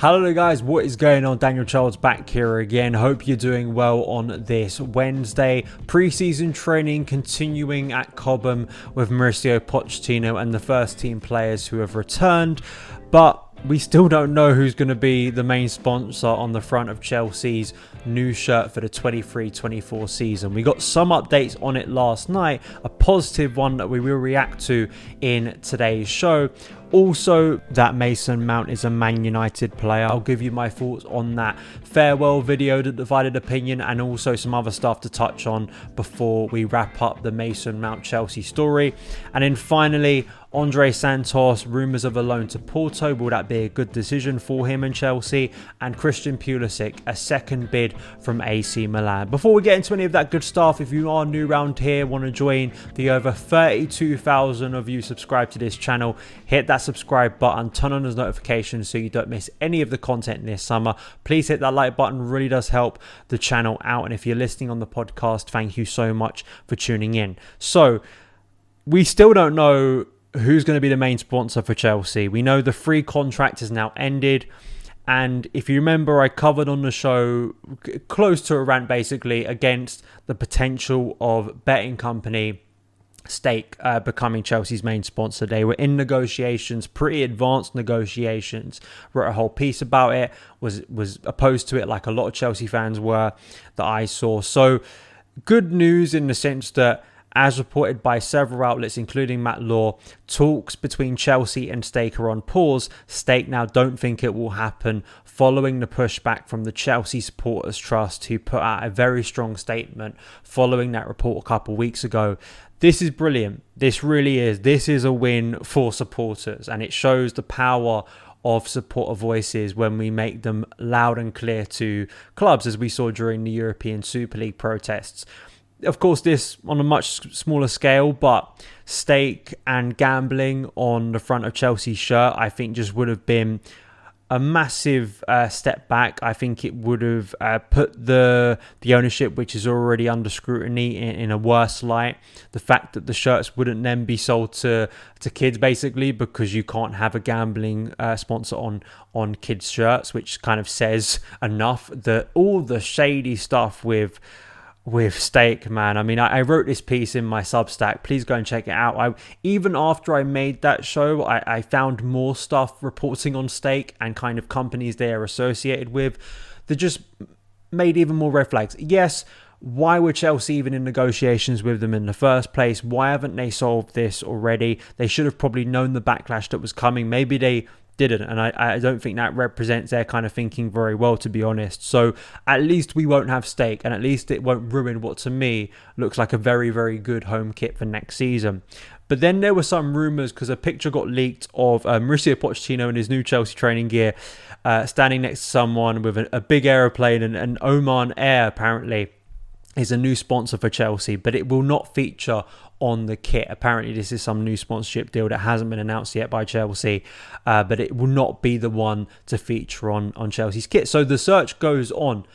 Hello there guys, what is going on? Daniel Charles back here again. Hope you're doing well on this Wednesday. Pre-season training continuing at Cobham with Mauricio Pochettino and the first team players who have returned, but we still don't know who's going to be the main sponsor on the front of Chelsea's new shirt for the 23-24 season. We got some updates on it last night, a positive one that we will react to in today's show. Also, that Mason Mount is a Man United player. I'll give you my thoughts on that farewell video, the divided opinion, and also some other stuff to touch on before we wrap up the Mason Mount Chelsea story. And then finally, Andre Santos, rumours of a loan to Porto. Will that be a good decision for him and Chelsea? And Christian Pulisic, a second bid from AC Milan. Before we get into any of that good stuff, if you are new around here, want to join the over 32,000 of you subscribed to this channel, hit that subscribe button, turn on those notifications so you don't miss any of the content this summer. Please hit that like button, really does help the channel out. And if you're listening on the podcast, thank you so much for tuning in. So we still don't know who's going to be the main sponsor for Chelsea. We know the free contract has now ended. And if you remember, I covered on the show, close to a rant basically, against the potential of betting company Stake becoming Chelsea's main sponsor. They were in negotiations, pretty advanced negotiations. Wrote a whole piece about it, was opposed to it like a lot of Chelsea fans were that I saw. So good news in the sense that, as reported by several outlets, including Matt Law, talks between Chelsea and Stake are on pause. Stake now don't think it will happen following the pushback from the Chelsea Supporters Trust, who put out a very strong statement following that report a couple of weeks ago. This is brilliant. This really is. This is a win for supporters, and it shows the power of supporter voices when we make them loud and clear to clubs, as we saw during the European Super League protests. Of course, this on a much smaller scale, but stake and gambling on the front of Chelsea's shirt, I think just would have been a massive step back. I think it would have put the ownership, which is already under scrutiny, in a worse light. The fact that the shirts wouldn't then be sold to kids, basically, because you can't have a gambling sponsor on kids' shirts, which kind of says enough. All the shady stuff with Stake, man. I mean, I wrote this piece in my Substack. Please go and check it out. Even after I made that show, I found more stuff reporting on Stake and kind of companies they are associated with that just made even more red flags. Yes, why were Chelsea even in negotiations with them in the first place? Why haven't they solved this already? They should have probably known the backlash that was coming. Maybe they didn't, and I don't think that represents their kind of thinking very well, to be honest. So at least we won't have Stake, and at least it won't ruin what to me looks like a very, very good home kit for next season. But then there were some rumours, because a picture got leaked of Mauricio Pochettino in his new Chelsea training gear standing next to someone with a big aeroplane, and Oman Air apparently is a new sponsor for Chelsea, but it will not feature on the kit. Apparently this is some new sponsorship deal that hasn't been announced yet by Chelsea, but it will not be the one to feature on Chelsea's kit. So the search goes on.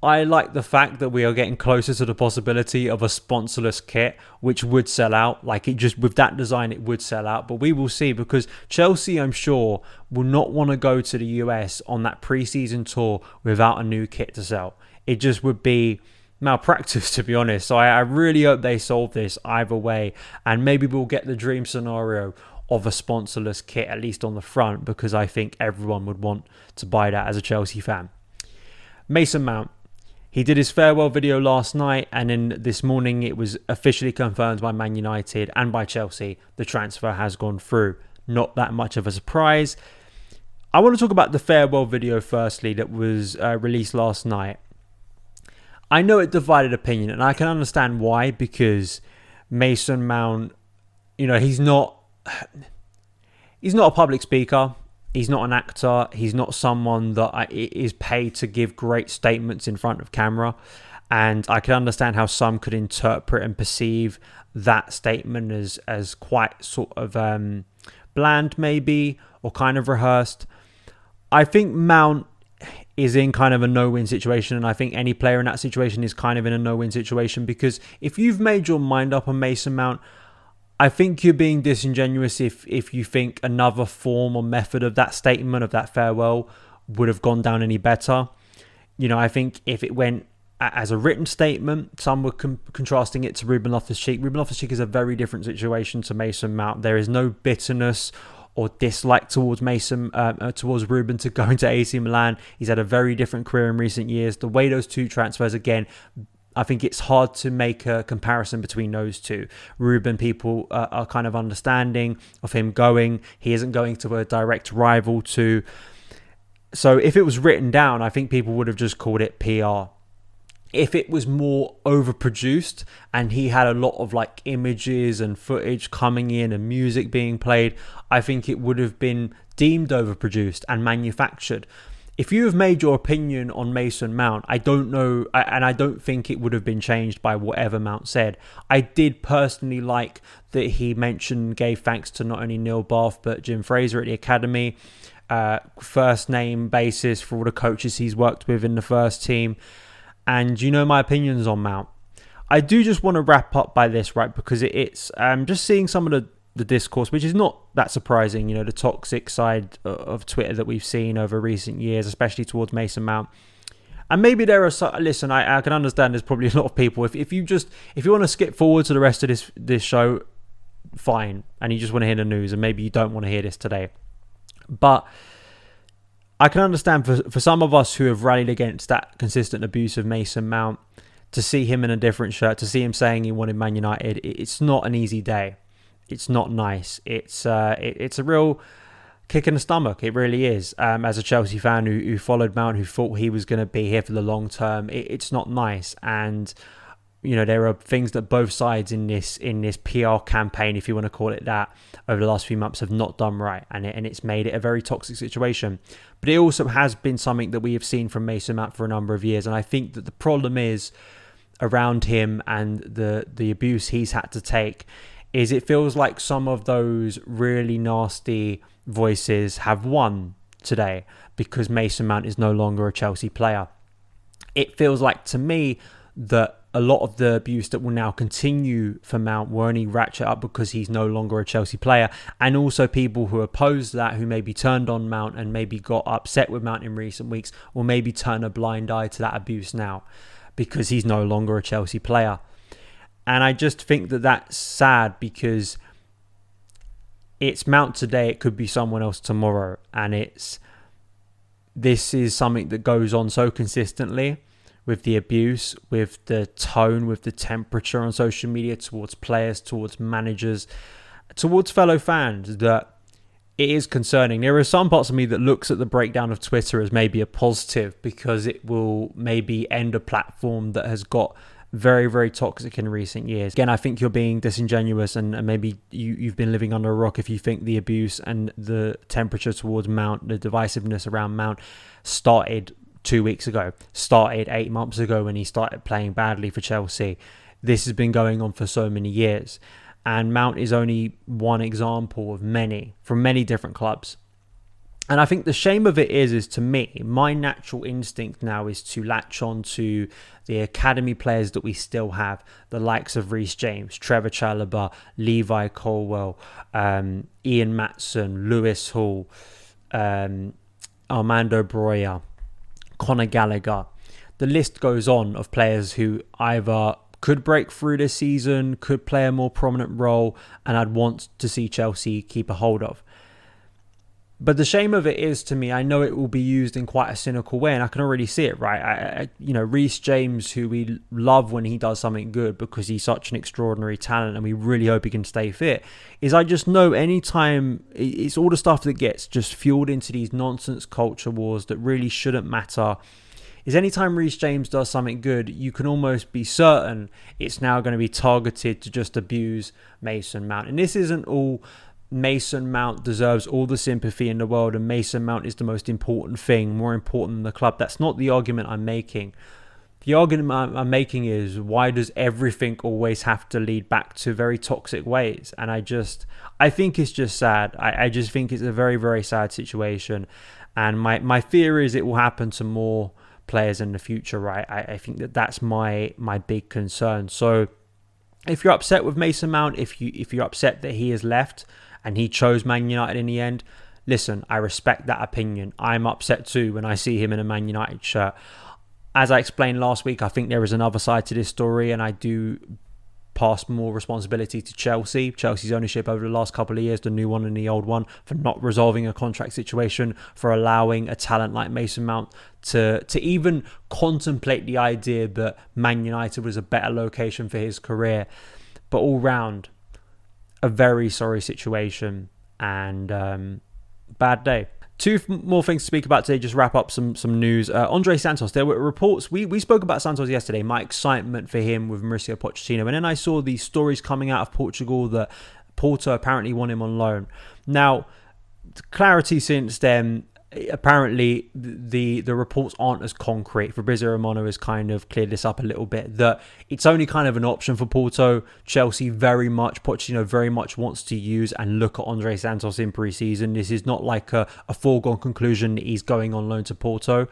I like the fact that we are getting closer to the possibility of a sponsorless kit, which would sell out. Like, it just, with that design, it would sell out. But we will see, because Chelsea, I'm sure, will not want to go to the US on that pre-season tour without a new kit to sell. It just would be malpractice, to be honest. So I really hope they solve this either way, and maybe we'll get the dream scenario of a sponsorless kit, at least on the front, because I think everyone would want to buy that as a Chelsea fan. Mason Mount, he did his farewell video last night, and then this morning it was officially confirmed by Man United and by Chelsea. The transfer has gone through. Not that much of a surprise. I want to talk about the farewell video firstly that was released last night. I know it divided opinion, and I can understand why, because Mason Mount, you know, he's not a public speaker. He's not an actor. He's not someone that is paid to give great statements in front of camera. And I can understand how some could interpret and perceive that statement as quite sort of bland, maybe, or kind of rehearsed. I think Mount is in kind of a no-win situation, and I think any player in that situation is kind of in a no-win situation, because if you've made your mind up on Mason Mount, I think you're being disingenuous if you think another form or method of that statement, of that farewell, would have gone down any better. I think if it went as a written statement, some were contrasting it to Ruben Loftus-Cheek. Ruben Loftus-Cheek is a very different situation to Mason Mount. There is no bitterness or dislike towards towards Ruben to go into AC Milan. He's had a very different career in recent years. The way those two transfers, again, I think it's hard to make a comparison between those two. Ruben, people are kind of understanding of him going. He isn't going to a direct rival to. So if it was written down, I think people would have just called it PR. If it was more overproduced and he had a lot of like images and footage coming in and music being played, I think it would have been deemed overproduced and manufactured. If you have made your opinion on Mason Mount, I don't know, and I don't think it would have been changed by whatever Mount said. I did personally like that he gave thanks to not only Neil Bath but Jim Fraser at the academy. First name basis for all the coaches he's worked with in the first team. And you know my opinions on Mount. I do just want to wrap up by this, right? Because it's just seeing some of the discourse, which is not that surprising, the toxic side of Twitter that we've seen over recent years, especially towards Mason Mount. And maybe there are listen, I can understand there's probably a lot of people. If you want to skip forward to the rest of this show, fine. And you just want to hear the news, and maybe you don't want to hear this today. But I can understand for some of us who have rallied against that consistent abuse of Mason Mount, to see him in a different shirt, to see him saying he wanted Man United, it's not an easy day. It's not nice. It's a real kick in the stomach. It really is. As a Chelsea fan who followed Mount, who thought he was going to be here for the long term, it's not nice. And there are things that both sides in this PR campaign, if you want to call it that, over the last few months have not done right, and it's made it a very toxic situation. But it also has been something that we have seen from Mason Mount for a number of years, and I think that the problem is around him and the abuse he's had to take is it feels like some of those really nasty voices have won today because Mason Mount is no longer a Chelsea player. It feels like to me that a lot of the abuse that will now continue for Mount will only ratchet up because he's no longer a Chelsea player. And also people who oppose that, who maybe turned on Mount and maybe got upset with Mount in recent weeks, will maybe turn a blind eye to that abuse now because he's no longer a Chelsea player. And I just think that that's sad because it's Mount today, it could be someone else tomorrow. And this is something that goes on so consistently, with the abuse, with the tone, with the temperature on social media towards players, towards managers, towards fellow fans, that it is concerning. There are some parts of me that looks at the breakdown of Twitter as maybe a positive because it will maybe end a platform that has got very, very toxic in recent years. Again, I think you're being disingenuous and maybe you've been living under a rock if you think the abuse and the temperature towards Mount, the divisiveness around Mount started 2 weeks ago, started 8 months ago when he started playing badly for Chelsea. This has been going on for so many years, and Mount is only one example of many from many different clubs. And I think the shame of it is to me, my natural instinct now is to latch on to the academy players that we still have, the likes of Reece James, Trevor Chalobah, Levi Colwell, Ian Matson, Lewis Hall, Armando Broja, Conor Gallagher. The list goes on of players who either could break through this season, could play a more prominent role, and I'd want to see Chelsea keep a hold of. But the shame of it is, to me, I know it will be used in quite a cynical way, and I can already see it, right? Reece James, who we love when he does something good because he's such an extraordinary talent and we really hope he can stay fit, is I just know anytime, it's all the stuff that gets just fueled into these nonsense culture wars that really shouldn't matter, is anytime Reece James does something good, you can almost be certain it's now going to be targeted to just abuse Mason Mount. And this isn't all Mason Mount deserves all the sympathy in the world and Mason Mount is the most important thing, more important than the club. That's not the argument I'm making. The argument I'm making is, why does everything always have to lead back to very toxic ways? And I think it's just sad. I just think it's a very, very sad situation. And my fear is it will happen to more players in the future, right? I think that's my big concern. So if you're upset with Mason Mount, if you're upset that he has left and he chose Man United in the end, listen, I respect that opinion. I'm upset too when I see him in a Man United shirt. As I explained last week, I think there is another side to this story, and I do pass more responsibility to Chelsea. Chelsea's ownership over the last couple of years, the new one and the old one, for not resolving a contract situation, for allowing a talent like Mason Mount to even contemplate the idea that Man United was a better location for his career. But all round, a very sorry situation and bad day. Two more things to speak about today, just wrap up some news. Andre Santos, there were reports, we spoke about Santos yesterday, my excitement for him with Mauricio Pochettino, and then I saw these stories coming out of Portugal that Porto apparently want him on loan. Now, clarity since then, apparently the reports aren't as concrete. Fabrizio Romano has kind of cleared this up a little bit, that it's only kind of an option for Porto. Pochettino very much wants to use and look at Andre Santos in pre-season. This is not like a foregone conclusion that he's going on loan to Porto.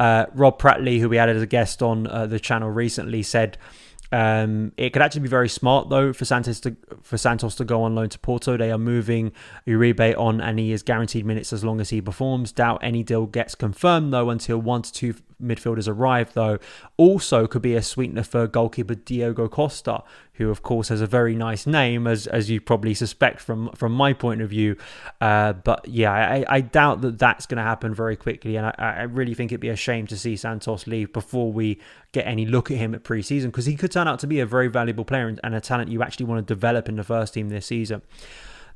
Rob Prattley, who we had as a guest on the channel recently, said it could actually be very smart though for Santos to go on loan to Porto. They are moving Uribe on, and he is guaranteed minutes as long as he performs. Doubt any deal gets confirmed though until 1 to 2 midfielders arrive though. Also could be a sweetener for goalkeeper Diogo Costa, who of course has a very nice name, as you probably suspect from my point of view. But yeah, I doubt that that's going to happen very quickly, and I really think it'd be a shame to see Santos leave before we get any look at him at pre-season, because he could turn out to be a very valuable player and a talent you actually want to develop in the first team this season.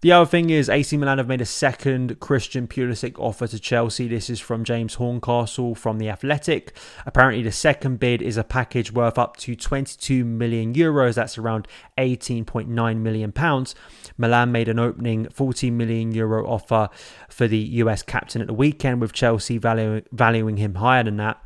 The other thing is AC Milan have made a second Christian Pulisic offer to Chelsea. This is from James Horncastle from The Athletic. Apparently the second bid is a package worth up to 22 million euros. That's around 18.9 million pounds. Milan made an opening 14 million euro offer for the US captain at the weekend, with Chelsea valuing him higher than that.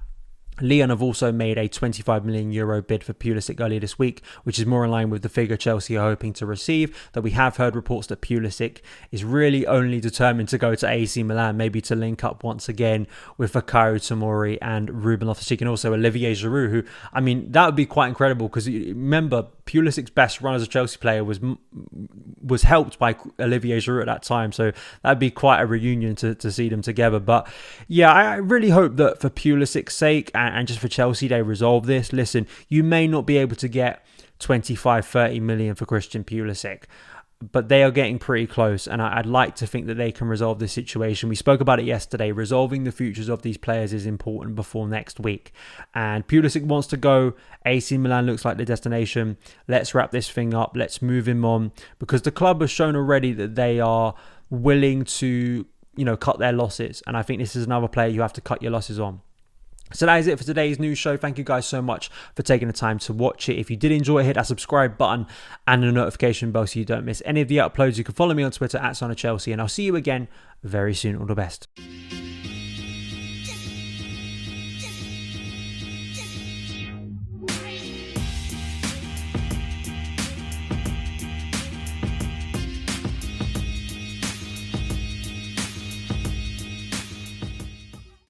Lyon have also made a 25 million euro bid for Pulisic earlier this week, which is more in line with the figure Chelsea are hoping to receive. Though we have heard reports that Pulisic is really only determined to go to AC Milan, maybe to link up once again with Fikayo Tomori and Ruben Loftus-Cheek, and also Olivier Giroud, who, I mean, that would be quite incredible, because remember, Pulisic's best run as a Chelsea player was helped by Olivier Giroud at that time, so that'd be quite a reunion to see them together. But yeah, I really hope that for Pulisic's sake and just for Chelsea, they resolve this. Listen, you may not be able to get 25-30 million for Christian Pulisic, but they are getting pretty close, and I'd like to think that they can resolve this situation. We spoke about it yesterday. Resolving the futures of these players is important before next week, and Pulisic wants to go. AC Milan looks like the destination. Let's wrap this thing up. Let's move him on, because the club has shown already that they are willing to, cut their losses, and I think this is another player you have to cut your losses on. So that is it for today's news show. Thank you guys so much for taking the time to watch it. If you did enjoy it, hit that subscribe button and the notification bell so you don't miss any of the uploads. You can follow me on Twitter at SonOfChelsea, and I'll see you again very soon. All the best.